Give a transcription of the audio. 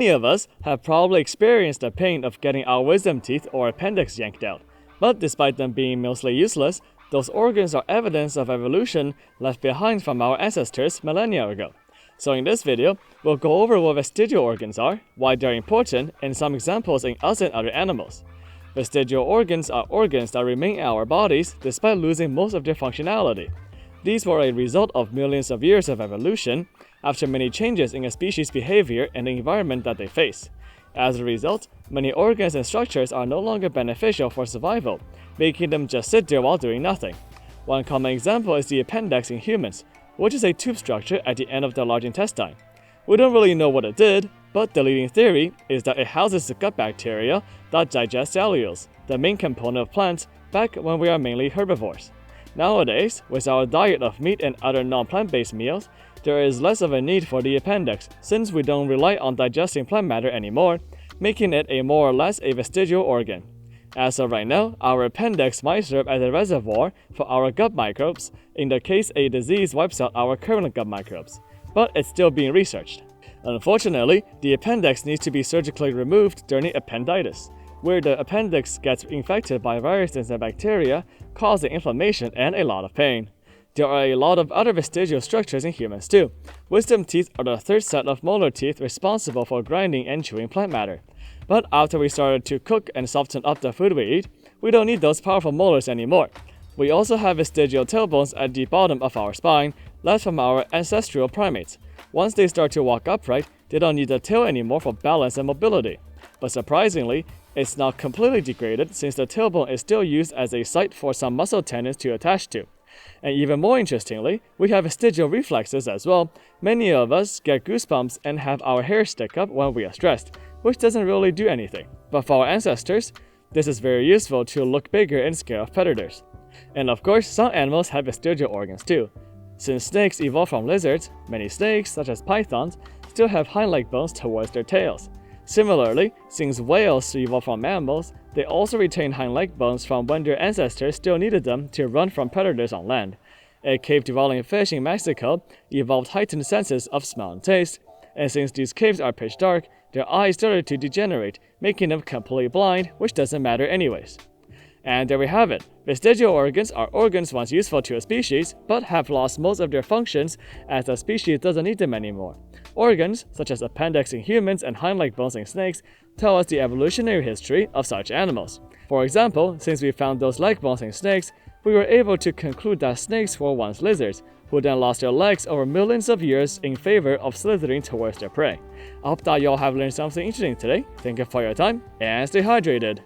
Many of us have probably experienced the pain of getting our wisdom teeth or appendix yanked out, but despite them being mostly useless, those organs are evidence of evolution left behind from our ancestors millennia ago. So in this video, we'll go over what vestigial organs are, why they're important, and some examples in us and other animals. Vestigial organs are organs that remain in our bodies despite losing most of their functionality. These were a result of millions of years of evolution, after many changes in a species' behavior and the environment that they face. As a result, many organs and structures are no longer beneficial for survival, making them just sit there while doing nothing. One common example is the appendix in humans, which is a tube structure at the end of the large intestine. We don't really know what it did, but the leading theory is that it houses the gut bacteria that digest cellulose, the main component of plants, back when we are mainly herbivores. Nowadays, with our diet of meat and other non-plant-based meals, there is less of a need for the appendix since we don't rely on digesting plant matter anymore, making it a more or less a vestigial organ. As of right now, our appendix might serve as a reservoir for our gut microbes in the case a disease wipes out our current gut microbes, but it's still being researched. Unfortunately, the appendix needs to be surgically removed during appendicitis, where the appendix gets infected by viruses and bacteria, causing inflammation and a lot of pain. There are a lot of other vestigial structures in humans too. Wisdom teeth are the third set of molar teeth responsible for grinding and chewing plant matter. But after we started to cook and soften up the food we eat, we don't need those powerful molars anymore. We also have vestigial tailbones at the bottom of our spine, left from our ancestral primates. Once they start to walk upright, they don't need the tail anymore for balance and mobility. But surprisingly, it's not completely degraded since the tailbone is still used as a site for some muscle tendons to attach to. And even more interestingly, we have vestigial reflexes as well. Many of us get goosebumps and have our hair stick up when we are stressed, which doesn't really do anything. But for our ancestors, this is very useful to look bigger and scare off predators. And of course, some animals have vestigial organs too. Since snakes evolved from lizards, many snakes, such as pythons, still have hind leg bones towards their tails. Similarly, since whales evolved from mammals, they also retain hind leg bones from when their ancestors still needed them to run from predators on land. A cave-dwelling fish in Mexico evolved heightened senses of smell and taste, and since these caves are pitch dark, their eyes started to degenerate, making them completely blind, which doesn't matter anyways. And there we have it. Vestigial organs are organs once useful to a species, but have lost most of their functions as the species doesn't need them anymore. Organs, such as appendix in humans and hind leg bones in snakes, tell us the evolutionary history of such animals. For example, since we found those leg bones in snakes, we were able to conclude that snakes were once lizards, who then lost their legs over millions of years in favor of slithering towards their prey. I hope that y'all have learned something interesting today. Thank you for your time, and stay hydrated!